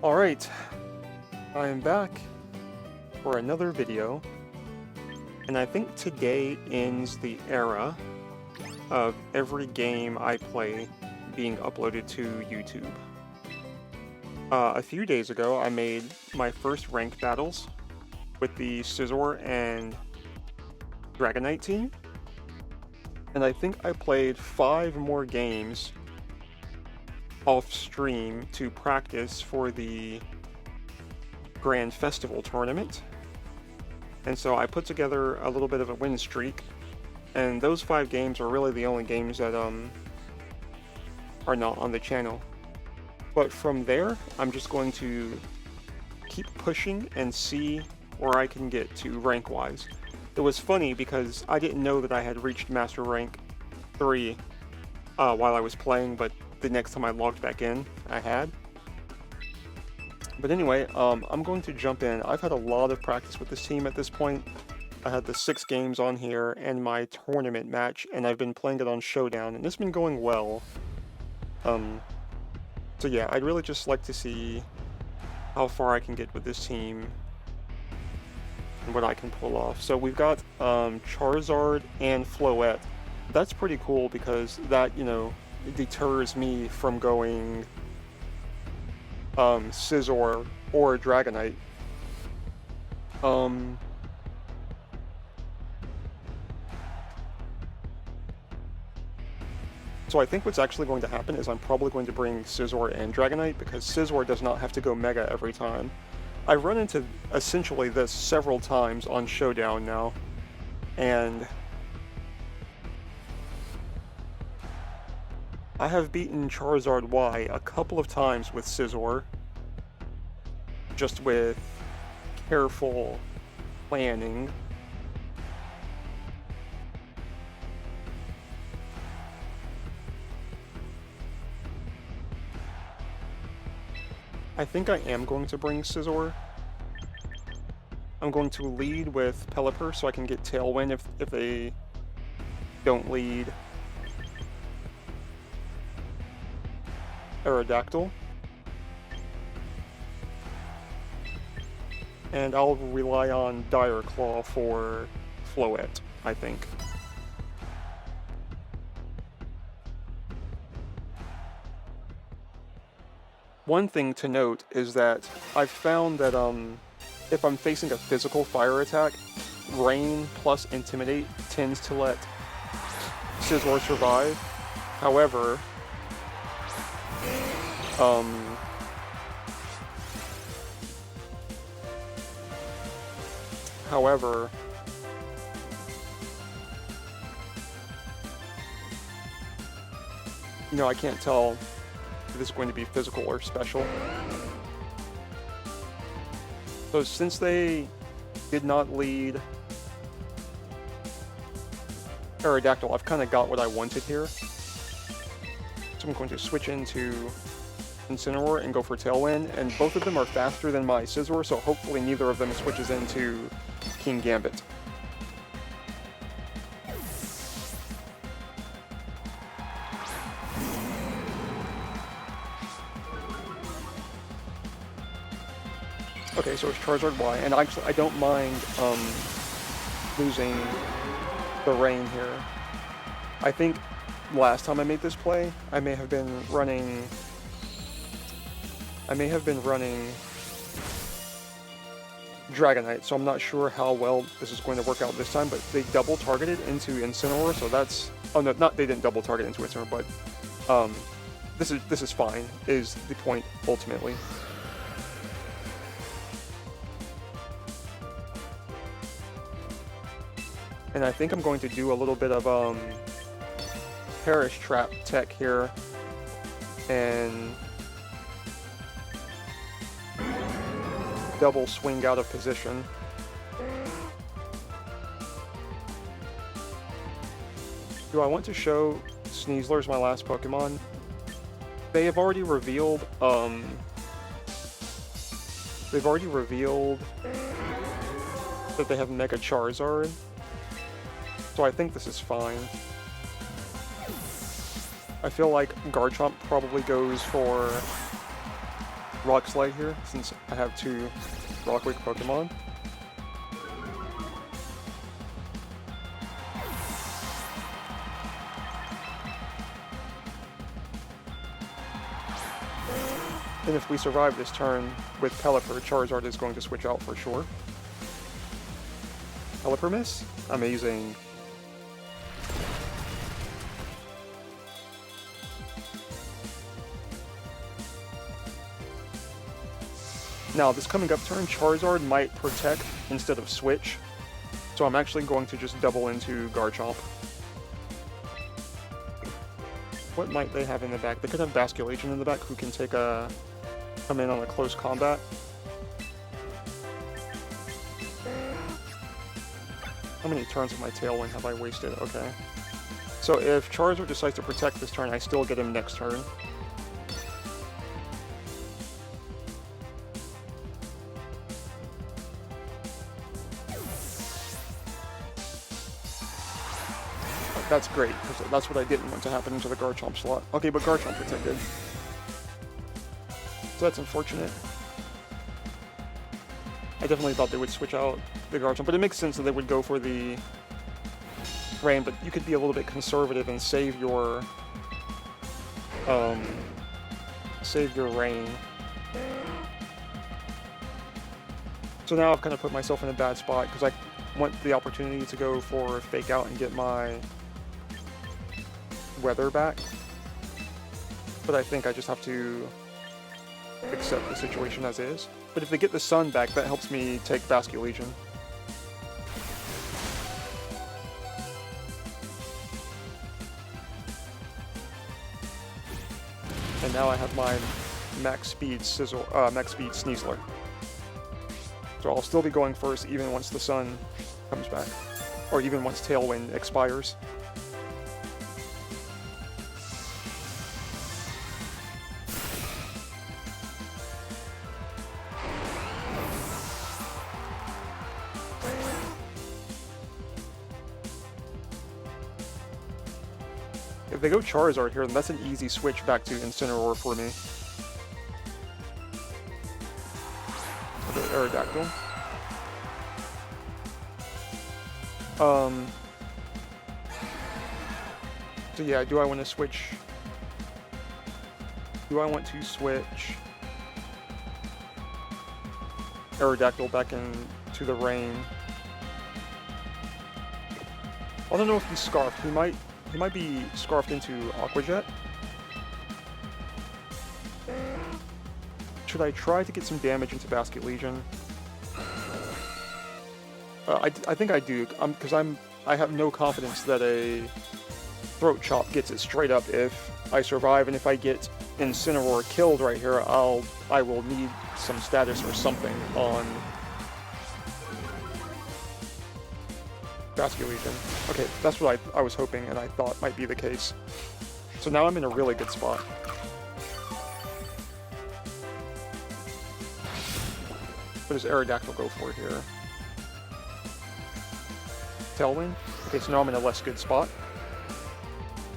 Alright, I am back for another video, and I think today ends the era of every game I play being uploaded to YouTube. A few days ago, I made my first ranked battles with the Scizor and Dragonite team, and I think I played 5 more games off stream to practice for the Grand Festival tournament. And so I put together a little bit of a win streak, and those 5 games are really the only games that are not on the channel. But from there, I'm just going to keep pushing and see where I can get to rank-wise. It was funny because I didn't know that I had reached Master Rank 3 while I was playing, but the next time I logged back in, I had. But anyway, I'm going to jump in. I've had a lot of practice with this team at this point. I had the 6 games on here and my tournament match, and I've been playing it on Showdown, and it's been going well. So yeah, I'd really just like to see how far I can get with this team and what I can pull off. So we've got Charizard and Floette. That's pretty cool because that, you know, deters me from going Scizor or Dragonite. So I think what's actually going to happen is I'm probably going to bring Scizor and Dragonite because Scizor does not have to go Mega every time. I've run into essentially this several times on Showdown now, and I have beaten Charizard Y a couple of times with Scizor, just with careful planning. I think I am going to bring Scizor. I'm going to lead with Pelipper so I can get Tailwind if they don't lead Aerodactyl. And I'll rely on Dire Claw for Floette, I think. One thing to note is that I've found that if I'm facing a physical fire attack, Rain plus Intimidate tends to let Scizor survive. However, you know, I can't tell if this is going to be physical or special. So since they did not lead Aerodactyl, I've kind of got what I wanted here. So I'm going to switch into Incineroar and go for Tailwind, and both of them are faster than my Scizor, so hopefully neither of them switches into King Gambit. Okay, so it's Charizard Y, and actually I don't mind losing the Rain here. I think last time I made this play, I may have been running Dragonite, so I'm not sure how well this is going to work out this time, but they double targeted into Incineroar, so that's... Oh no, they didn't double target into Incineroar, but this is fine, is the point ultimately. And I think I'm going to do a little bit of Perish Trap tech here, and double swing out of position. Do I want to show Sneasler as my last Pokemon? They have already revealed, that they have Mega Charizard. So I think this is fine. I feel like Garchomp probably goes for Rock Slide here, since I have 2 Rock-Weak Pokemon. And if we survive this turn with Pelipper, Charizard is going to switch out for sure. Pelipper miss? Amazing. Now, this coming up turn, Charizard might protect instead of switch, so I'm actually going to just double into Garchomp. What might they have in the back? They could have Basculation in the back who can come in on a close combat. How many turns of my Tailwind have I wasted? Okay. So if Charizard decides to protect this turn, I still get him next turn. That's great, because that's what I didn't want to happen into the Garchomp slot. Okay, but Garchomp protected. So that's unfortunate. I definitely thought they would switch out the Garchomp, but it makes sense that they would go for the Rain, but you could be a little bit conservative and save your Rain. So now I've kind of put myself in a bad spot, because I want the opportunity to go for Fake Out and get my Weather back, but I think I just have to accept the situation as is. But if they get the Sun back, that helps me take Basculation. And now I have my max speed Sneasler. So I'll still be going first even once the Sun comes back, or even once Tailwind expires. If they go Charizard here, then that's an easy switch back to Incineroar for me. I'll go Aerodactyl. So yeah, do I want to switch? Do I want to switch Aerodactyl back into the Rain? I don't know if he's Scarfed. He might be Scarfed into Aqua Jet. Should I try to get some damage into Basculation? I think I do, because I have no confidence that a Throat Chop gets it straight up if I survive, and if I get Incineroar killed right here, I will need some status or something on Basculation. Okay, that's what I was hoping and I thought might be the case. So now I'm in a really good spot. What does Aerodactyl go for here? Tailwind? Okay, so now I'm in a less good spot.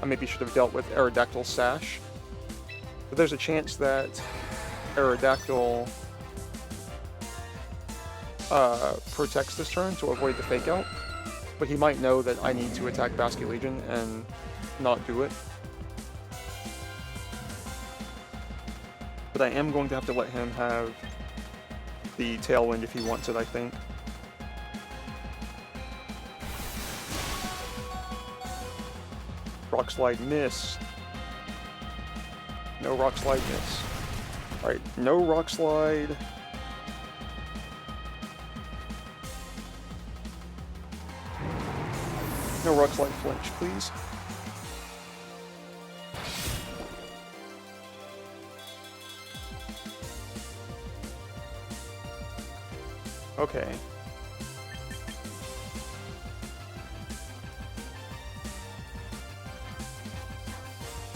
I maybe should have dealt with Aerodactyl Sash. But there's a chance that Aerodactyl protects this turn to avoid the Fake Out. But he might know that I need to attack Basculation and not do it. But I am going to have to let him have the Tailwind if he wants it, I think. Rock Slide miss. No Rock Slide miss. Alright, no Rock Slide. No Rock Slide flinch, please. Okay.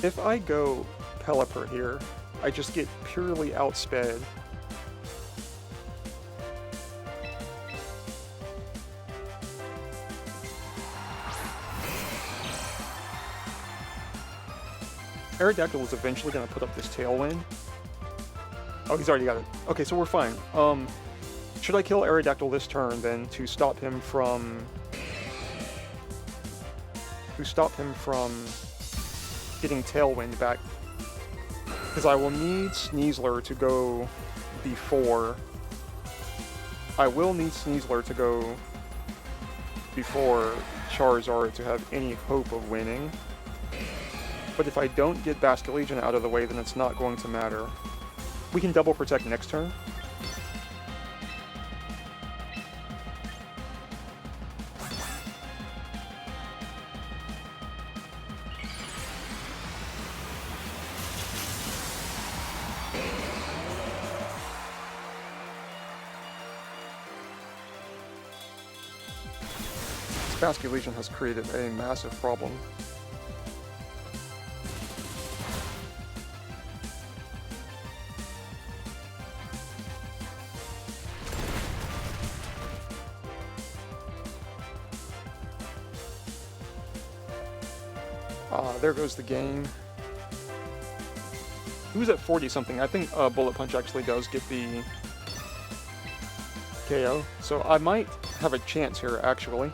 If I go Pelipper here, I just get purely outsped. Aerodactyl is eventually going to put up this Tailwind. Oh, he's already got it. Okay, so we're fine. Should I kill Aerodactyl this turn, then, to stop him from... getting Tailwind back? Because I will need Sneasler to go before... I will need Sneasler to go before Charizard to have any hope of winning. But if I don't get Basculegion out of the way, then it's not going to matter. We can double protect next turn. Basculegion has created a massive problem. There goes the game. Who's at 40-something? I think Bullet Punch actually does get the KO, so I might have a chance here, actually.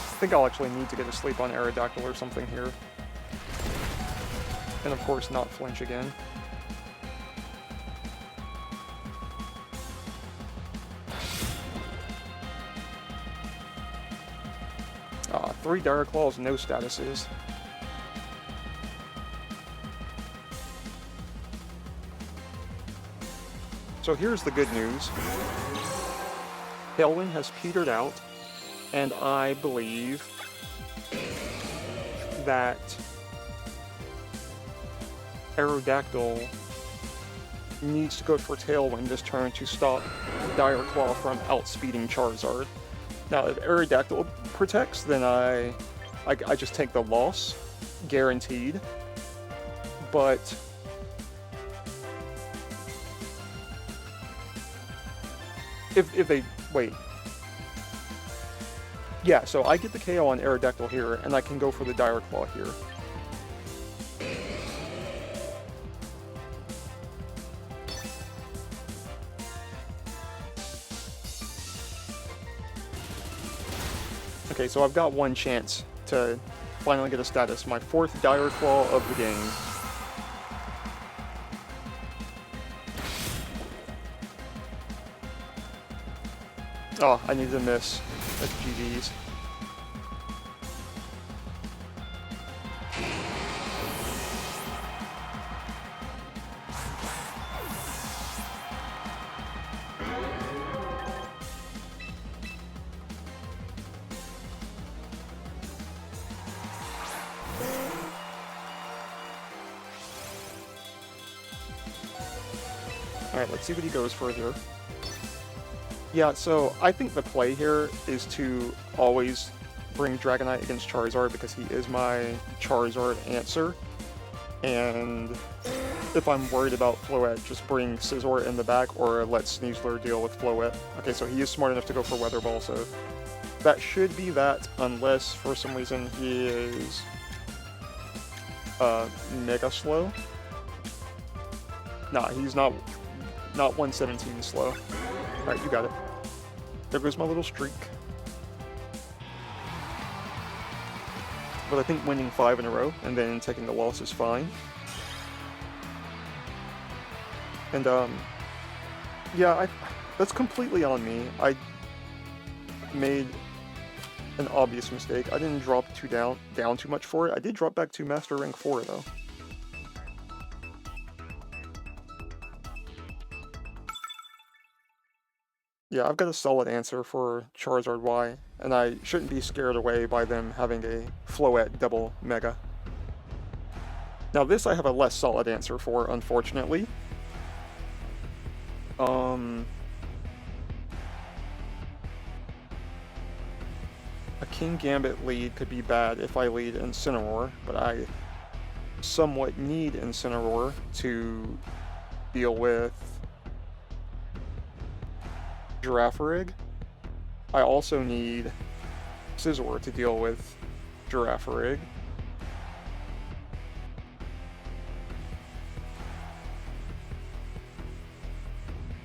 I think I'll actually need to get a sleep on Aerodactyl or something here. And of course not flinch again. Three Dire Claws, no statuses. So here's the good news. Tailwind has petered out. And I believe that Aerodactyl needs to go for Tailwind this turn to stop Dire Claw from outspeeding Charizard. Now, if Aerodactyl protects, then I just take the loss, guaranteed. But if they wait. Yeah, so I get the KO on Aerodactyl here, and I can go for the Dire Claw here. Okay, so I've got one chance to finally get a status. My fourth Dire Claw of the game. Oh, I need to miss. That's GG's. Alright, let's see what he goes for here. Yeah, so I think the play here is to always bring Dragonite against Charizard because he is my Charizard answer. And if I'm worried about Floette, just bring Scizor in the back or let Sneasler deal with Floette. Okay, so he is smart enough to go for Weather Ball, so that should be that, unless for some reason he is mega slow. Nah, he's not 117 slow. Alright, you got it. There goes my little streak. But I think winning 5 in a row and then taking the loss is fine. And, yeah, that's completely on me. I made an obvious mistake. I didn't drop down too much for it. I did drop back to Master Rank 4, though. Yeah, I've got a solid answer for Charizard Y, and I shouldn't be scared away by them having a Floette double Mega. Now this I have a less solid answer for, unfortunately. A King Gambit lead could be bad if I lead Incineroar, but somewhat need Incineroar to deal with Girafarig, I also need Scizor to deal with Girafarig.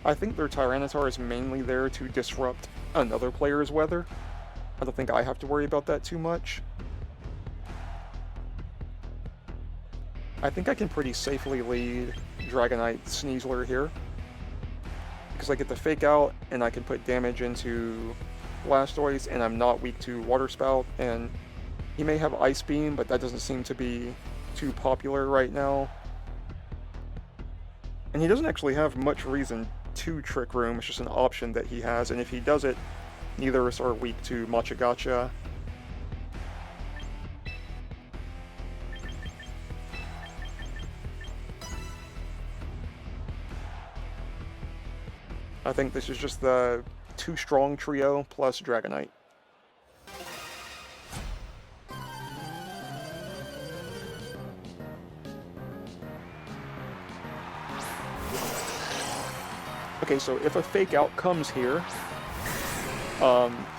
I think their Tyranitar is mainly there to disrupt another player's weather. I don't think I have to worry about that too much. I think I can pretty safely lead Dragonite Sneasler here, because I get the Fake Out, and I can put damage into Blastoise, and I'm not weak to Water Spout, and he may have Ice Beam, but that doesn't seem to be too popular right now. And he doesn't actually have much reason to Trick Room, it's just an option that he has, and if he does it, neither of us are weak to Machagacha. I think this is just the too strong trio plus Dragonite. Okay, so if a Fake Out comes here,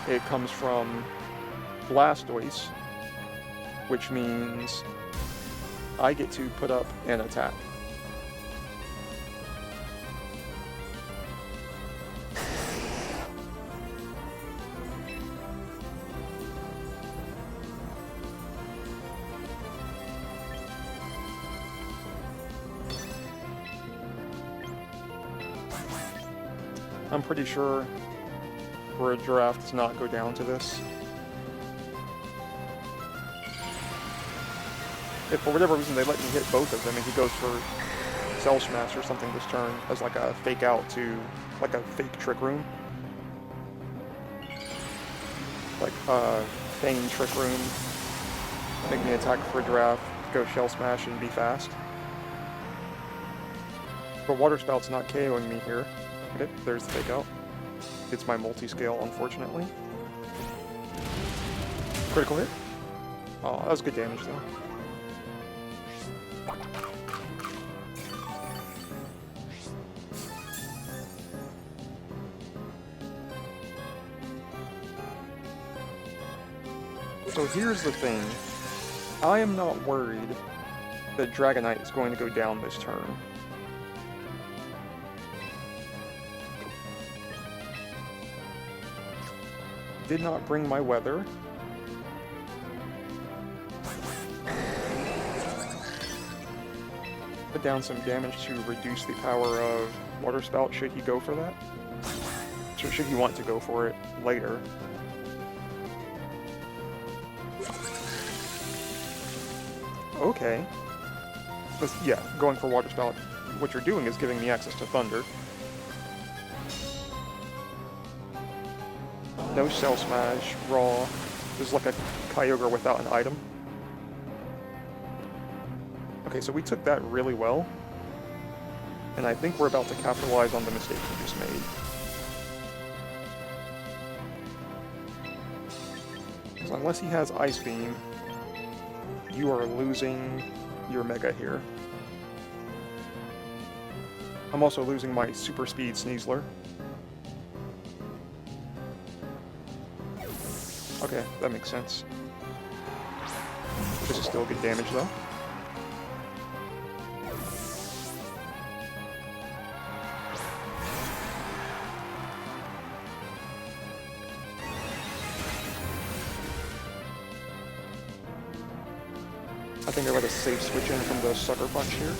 it comes from Blastoise, which means I get to put up an attack. I'm pretty sure for a Giraffe does not go down to this. If for whatever reason they let me hit both of them and he goes for Cell Smash or something this turn as like a Fake Out to like a fake Trick Room. Like feign Trick Room, make me attack for a Giraffe, go Shell Smash and be fast. But Water Spout's not KOing me here. Okay, there's the Fake Out. It's my multi-scale, unfortunately. Critical hit. Oh, that was good damage, though. So here's the thing. I am not worried that Dragonite is going to go down this turn. Did not bring my weather. Put down some damage to reduce the power of Water Spout should he go for that. Should he want to go for it later. Okay. Yeah, going for Water Spout, what you're doing is giving me access to Thunder. No Cell Smash, Raw. This is like a Kyogre without an item. Okay, so we took that really well. And I think we're about to capitalize on the mistake we just made. So unless he has Ice Beam, you are losing your Mega here. I'm also losing my Super Speed Sneasler. Okay, that makes sense. This is still good damage, though. I think I let a safe switch in from the Sucker Punch here.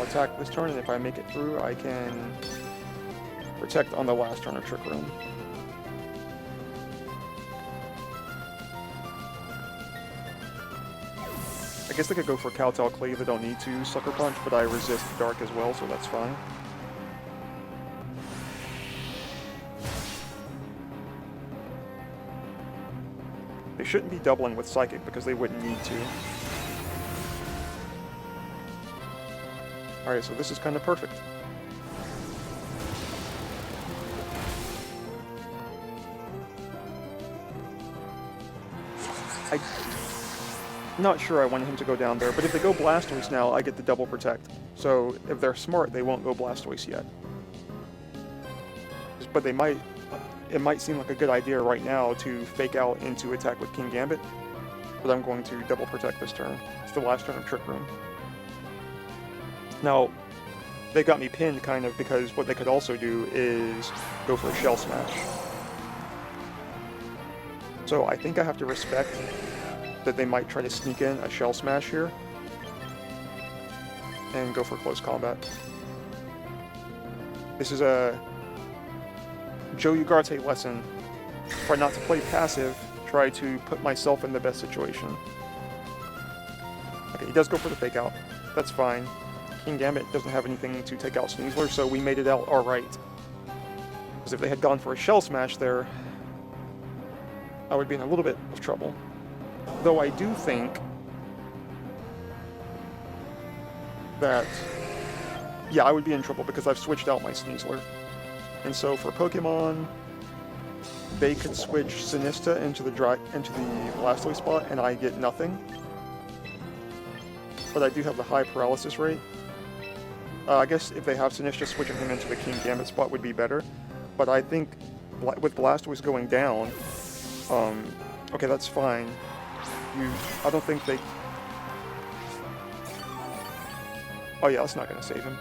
Attack this turn, and if I make it through, I can protect on the last turn of Trick Room. I guess they could go for Cowtail Cleave, they don't need to Sucker Punch, but I resist Dark as well, so that's fine. They shouldn't be doubling with Psychic because they wouldn't need to. Alright, so this is kind of perfect. I'm not sure I want him to go down there, but if they go Blastoise now, I get the double protect. So if they're smart, they won't go Blastoise yet. But they might. It might seem like a good idea right now to fake out into attack with King Gambit, but I'm going to double protect this turn. It's the last turn of Trick Room. Now, they got me pinned kind of because what they could also do is go for a Shell Smash. So I think I have to respect that they might try to sneak in a Shell Smash here and go for close combat. This is a Joe Ugarte lesson. Try not to play passive, try to put myself in the best situation. Okay, he does go for the fake out. That's fine. King Gambit doesn't have anything to take out Scizor, so we made it out alright. Because if they had gone for a Shell Smash there, I would be in a little bit of trouble. Though I do think that, yeah, I would be in trouble because I've switched out my Scizor. And so for Pokemon, they could switch Sinistcha into the Blastoise spot and I get nothing. But I do have the high paralysis rate. I guess if they have Sinistcha, switching him into the King Gambit spot would be better. But I think with Blastoise going down, okay, that's fine. I don't think they... Oh yeah, that's not going to save him.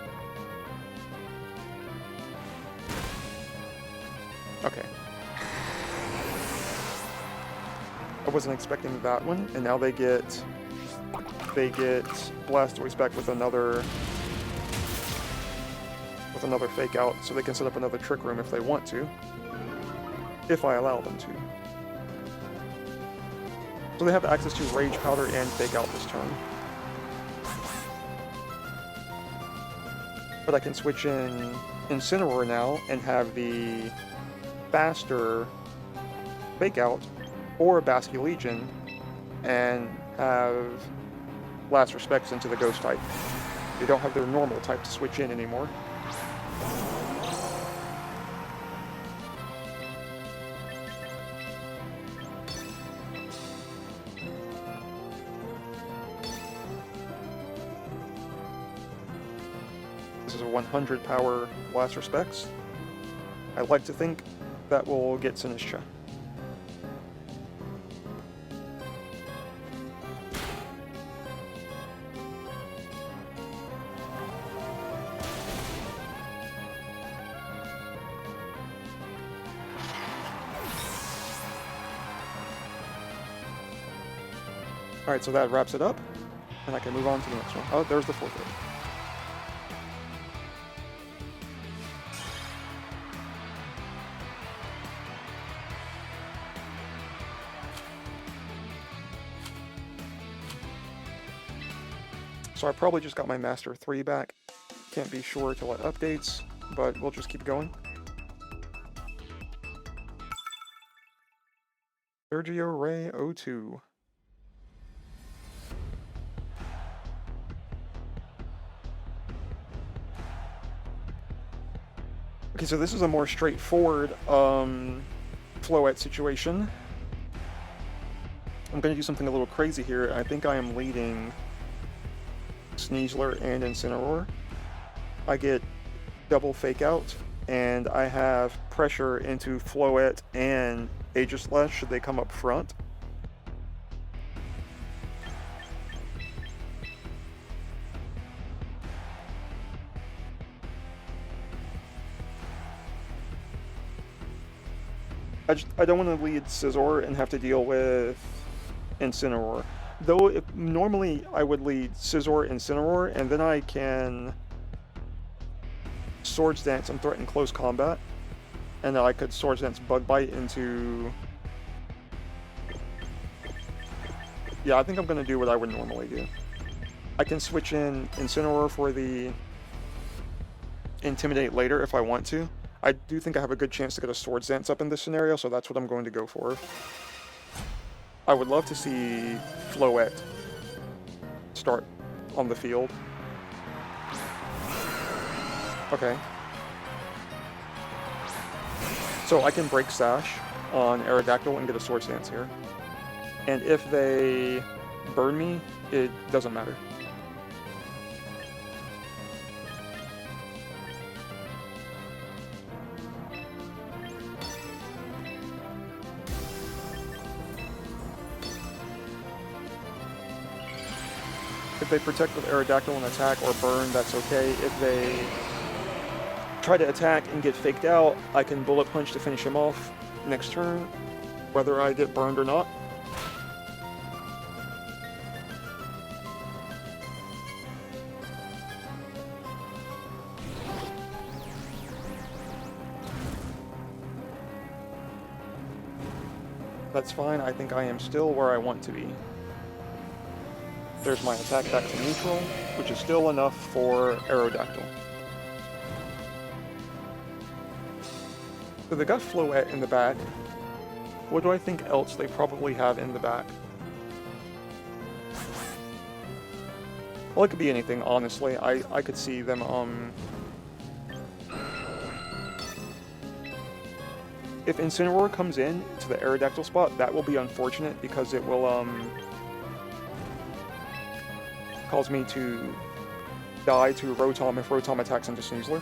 Okay. I wasn't expecting that one, and now they get Blastoise back with another fake out, so they can set up another Trick Room if they want to, if I allow them to. So they have access to Rage Powder and fake out this turn. But I can switch in Incineroar now and have the faster fake out or Basky Legion and have Last Respects into the Ghost type. They don't have their normal type to switch in anymore. This is a 100 power Last Respects. I like to think that will get Sinistcha. Alright, so that wraps it up, and I can move on to the next one. Oh, there's the fourth hit. So I probably just got my Master 3 back. Can't be sure till it updates, but we'll just keep going. Sergio Ray 02. Okay, so this is a more straightforward Floette situation. I'm going to do something a little crazy here. I think I am leading Sneasler and Incineroar. I get double fake out, and I have pressure into Floette and Aegislash should they come up front. I don't want to lead Scizor and have to deal with Incineroar. Though normally I would lead Scizor, Incineroar, and then I can Swords Dance and threaten close combat. And then I could Swords Dance Bug Bite into... Yeah, I think I'm going to do what I would normally do. I can switch in Incineroar for the Intimidate later if I want to. I do think I have a good chance to get a Swords Dance up in this scenario, so that's what I'm going to go for. I would love to see Floette start on the field. Okay. So I can break Sash on Aerodactyl and get a Swords Dance here. And if they burn me, it doesn't matter. If they protect with Aerodactyl and attack or burn, that's okay. If they try to attack and get faked out, I can Bullet Punch to finish him off next turn, whether I get burned or not. That's fine, I think I am still where I want to be. There's my attack back to neutral, which is still enough for Aerodactyl. So they got Floette in the back. What do I think else they probably have in the back? Well, it could be anything, honestly. I could see them, If Incineroar comes in to the Aerodactyl spot, that will be unfortunate because it will, cause me to die to Rotom if Rotom attacks into Sneasler.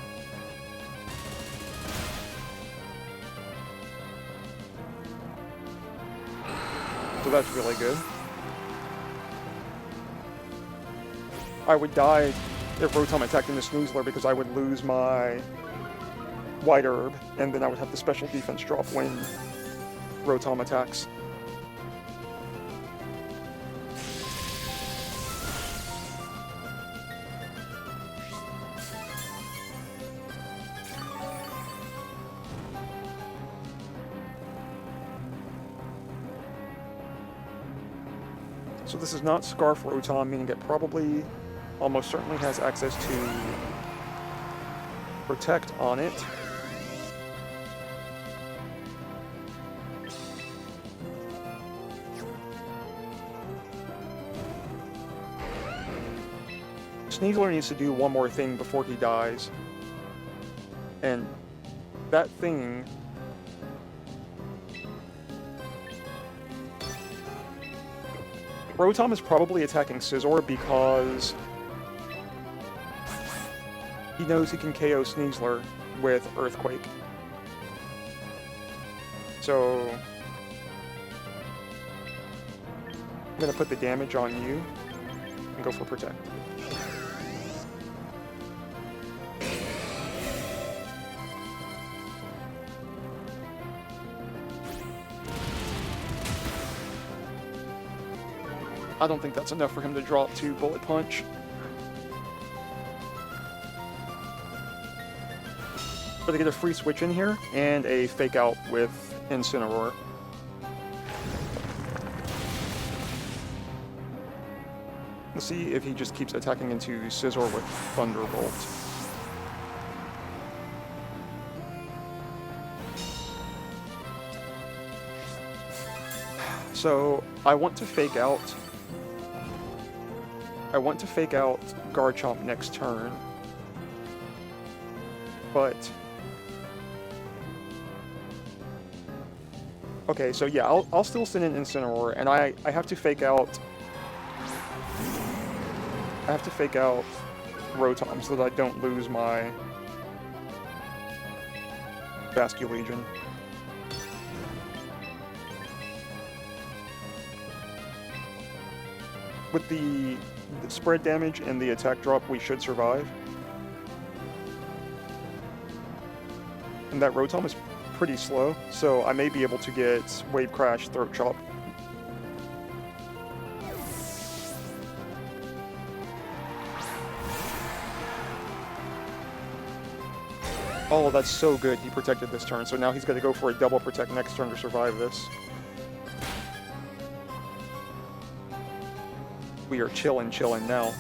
So that's really good. I would die if Rotom attacked into Sneasler because I would lose my White Herb, and then I would have the special defense drop when Rotom attacks. So this is not Scarf Rotom, meaning it probably, almost certainly has access to Protect on it. Sneasler needs to do one more thing before he dies. And that thing... Rotom is probably attacking Scizor because he knows he can KO Sneasler with Earthquake. So I'm going to put the damage on you and go for Protect. I don't think that's enough for him to drop to Bullet Punch. But I get a free switch in here, and a Fake Out with Incineroar. Let's see if he just keeps attacking into Scizor with Thunderbolt. So, I want to Fake Out Garchomp next turn, but... Okay, so yeah, I'll still send in Incineroar, and I have to Fake Out... Rotom so that I don't lose my Basculegion. With the spread damage and the attack drop, we should survive. And that Rotom is pretty slow, so I may be able to get Wave Crash, Throat Chop. Oh, that's so good. He protected this turn, so now he's going to go for a double protect next turn to survive this. We are chillin' now.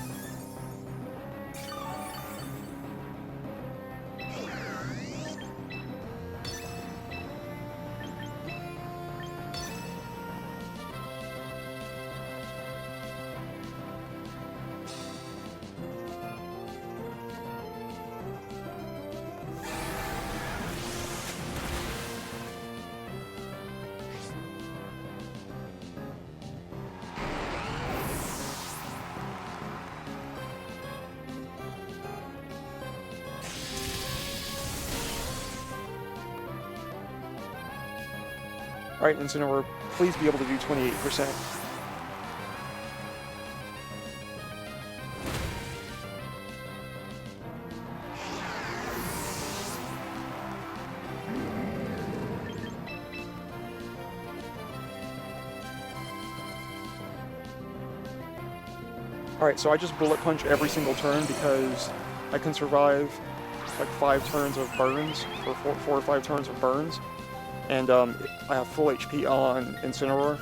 Alright, Incineroar, please be able to do 28%. Alright, so I just Bullet Punch every single turn because I can survive like 5 turns of burns, or 4 or 5 turns of burns, and I have full HP on Incineroar.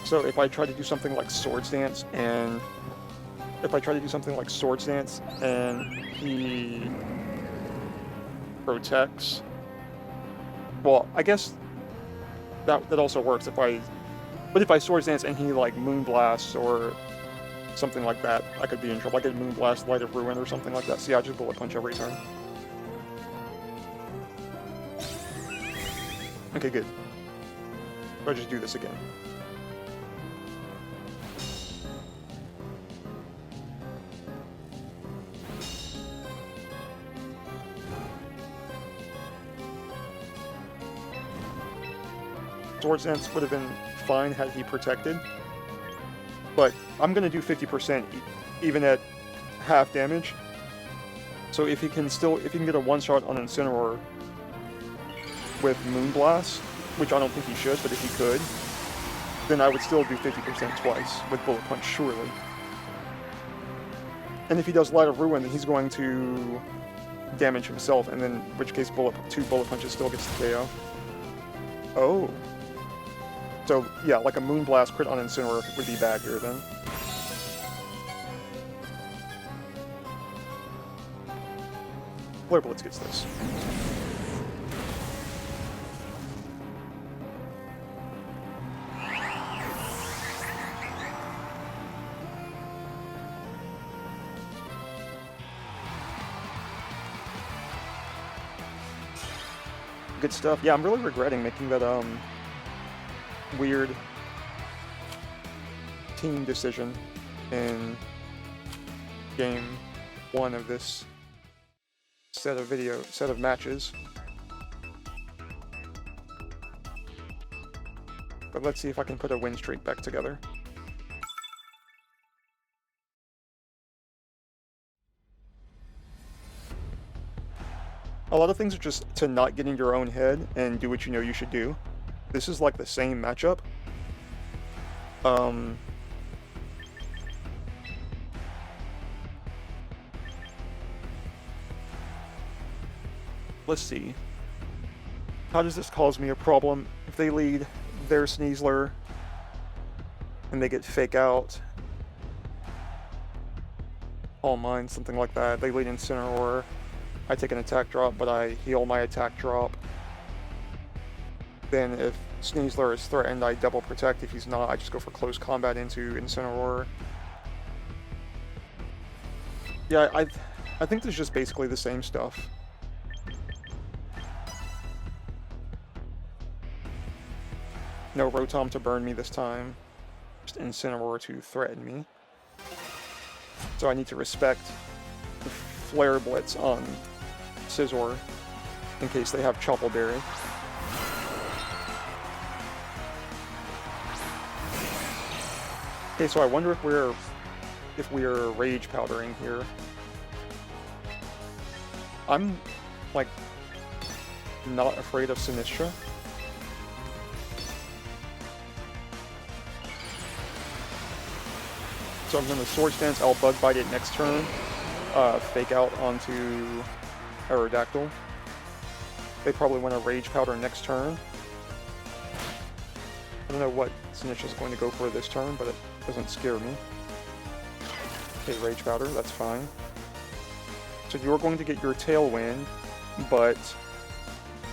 So if I try to do something like Swords Dance and he protects, well, I guess that also works if I Swords Dance and he like Moonblasts or something like that, I could be in trouble. I could Moonblast, Light of Ruin or something like that. See, I just Bullet Punch every turn. Okay, good. I'll just do this again. Swords Dance would have been fine had he protected, but I'm gonna do 50% even at half damage. So if he can get a one-shot on Incineroar with Moonblast, which I don't think he should, but if he could, then I would still do 50% twice with Bullet Punch, surely. And if he does Light of Ruin, then he's going to damage himself, and then in which case 2 Bullet Punches still gets the KO. Oh. So, yeah, like a Moonblast crit on Incineroar would be bad here, then. Flare Blitz gets this. Good stuff. Yeah, I'm really regretting making that, weird team decision in game 1 of this set of matches. But let's see if I can put a win streak back together. A lot of things are just to not get in your own head and do what you know you should do. This is like the same matchup. Let's see. How does this cause me a problem? If they lead their Scizor and they get Fake Out, All Mine, something like that. They lead Incineroar. I take an attack drop, but I heal my attack drop. Then if Scizor is threatened, I double protect. If he's not, I just go for close combat into Incineroar. Yeah, I think this is just basically the same stuff. No Rotom to burn me this time. Just Incineroar to threaten me. So I need to respect the Flare Blitz on Scizor in case they have Chople Berry. Okay, so I wonder if we're Rage Powdering here. I'm like not afraid of Sinistra. So I'm gonna Swords Dance, I'll Bug Bite it next turn, Fake Out onto Aerodactyl. They probably want to Rage Powder next turn. I don't know what Sinistra's going to go for this turn, but it doesn't scare me. Okay, Rage Powder, that's fine. So you're going to get your Tailwind, but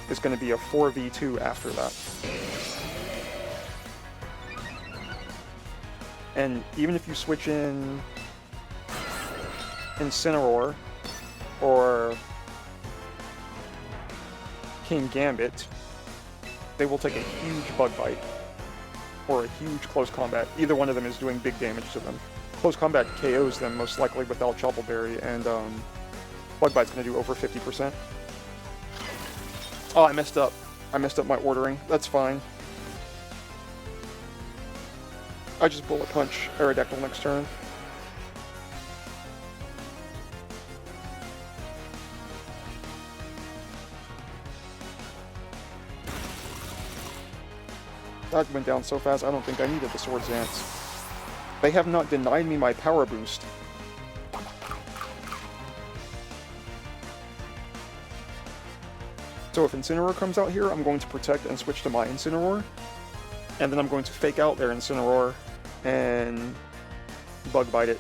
it's going to be a 4v2 after that. And even if you switch in Incineroar or King Gambit, they will take a huge Bug Bite or a huge Close Combat. Either one of them is doing big damage to them. Close Combat KOs them most likely without Chople Berry, and Bug Bite's going to do over 50%. Oh, I messed up. I messed up my ordering. That's fine. I just Bullet Punch Aerodactyl next turn. That went down so fast, I don't think I needed the Swords Dance. They have not denied me my power boost. So if Incineroar comes out here, I'm going to Protect and switch to my Incineroar. And then I'm going to Fake out their Incineroar and Bug Bite it.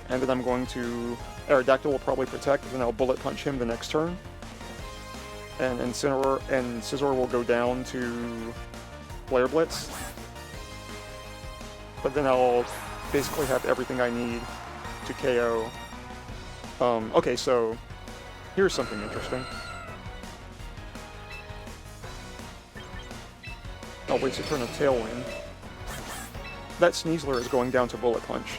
And then I'm going to... Aerodactyl will probably Protect, and then I'll Bullet Punch him the next turn. And Incineroar and Scizor will go down to Flare Blitz. But then I'll basically have everything I need to KO. Okay, so here's something interesting. I'll waste a turn of Tailwind. That Sneasler is going down to Bullet Punch.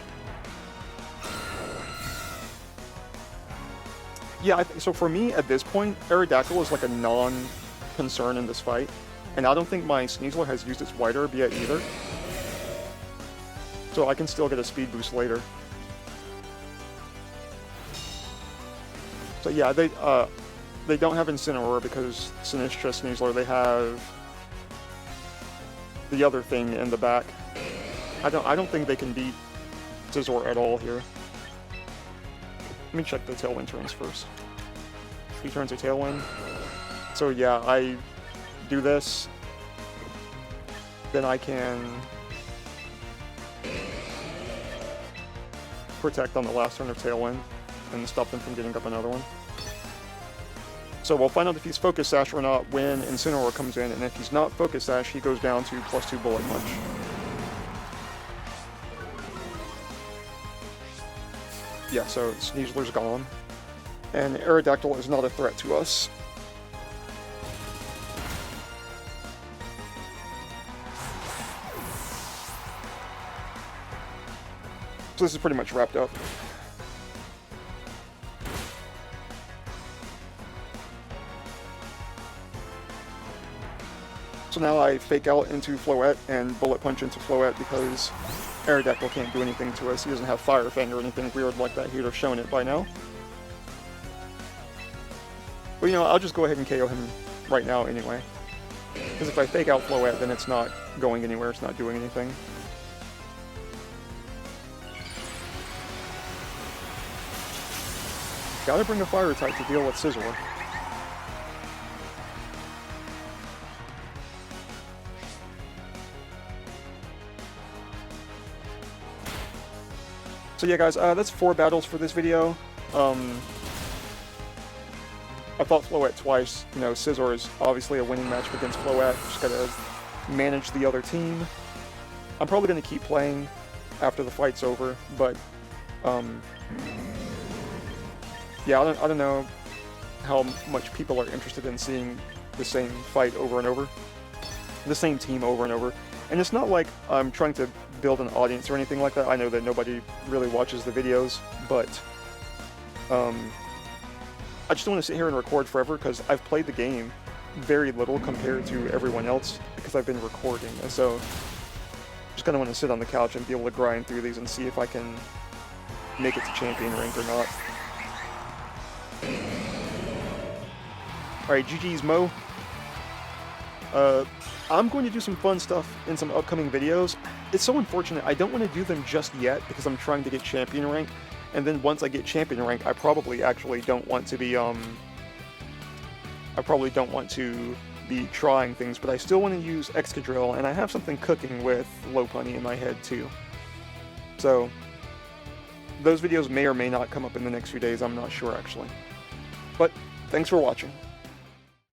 Yeah, so for me, at this point, Aerodactyl is like a non-concern in this fight. And I don't think my Sneasler has used its White Herb yet either. So I can still get a speed boost later. So yeah, they don't have Incineroar because Sinistra Sneasler, they have the other thing in the back. I don't think they can beat Scizor at all here. Let me check the Tailwind turns first. 3 turns of Tailwind. So yeah, I do this. Then I can Protect on the last turn of Tailwind and stop them from getting up another one. So we'll find out if he's Focus Sash or not when Incineroar comes in, and if he's not Focus Sash, he goes down to +2 Bullet Punch. Yeah, so Sneasler's gone. And Aerodactyl is not a threat to us. So this is pretty much wrapped up. So now I Fake out into Floette and Bullet Punch into Floette because Aerodactyl can't do anything to us. He doesn't have Fire Fang or anything weird like that. He would have shown it by now. But you know, I'll just go ahead and KO him right now anyway. Because if I Fake out Floette, then it's not going anywhere, it's not doing anything. Gotta bring a Fire type to deal with Scizor. So yeah guys, that's 4 battles for this video. I fought Floette twice. You know, Scizor is obviously a winning match against Floette. Just gotta manage the other team. I'm probably gonna keep playing after the fight's over, but yeah, I don't know how much people are interested in seeing the same fight over and over, the same team over and over. And it's not like I'm trying to build an audience or anything like that. I know that nobody really watches the videos, but I just don't want to sit here and record forever because I've played the game very little compared to everyone else because I've been recording. And so just kind of want to sit on the couch and be able to grind through these and see if I can make it to champion rank or not. Alright, GG's Mo. I'm going to do some fun stuff in some upcoming videos. It's so unfortunate, I don't want to do them just yet because I'm trying to get champion rank, and then once I get champion rank, I probably actually don't want to be, trying things, but I still want to use Excadrill, and I have something cooking with Lopunny in my head too. So, those videos may or may not come up in the next few days, I'm not sure actually. But, thanks for watching.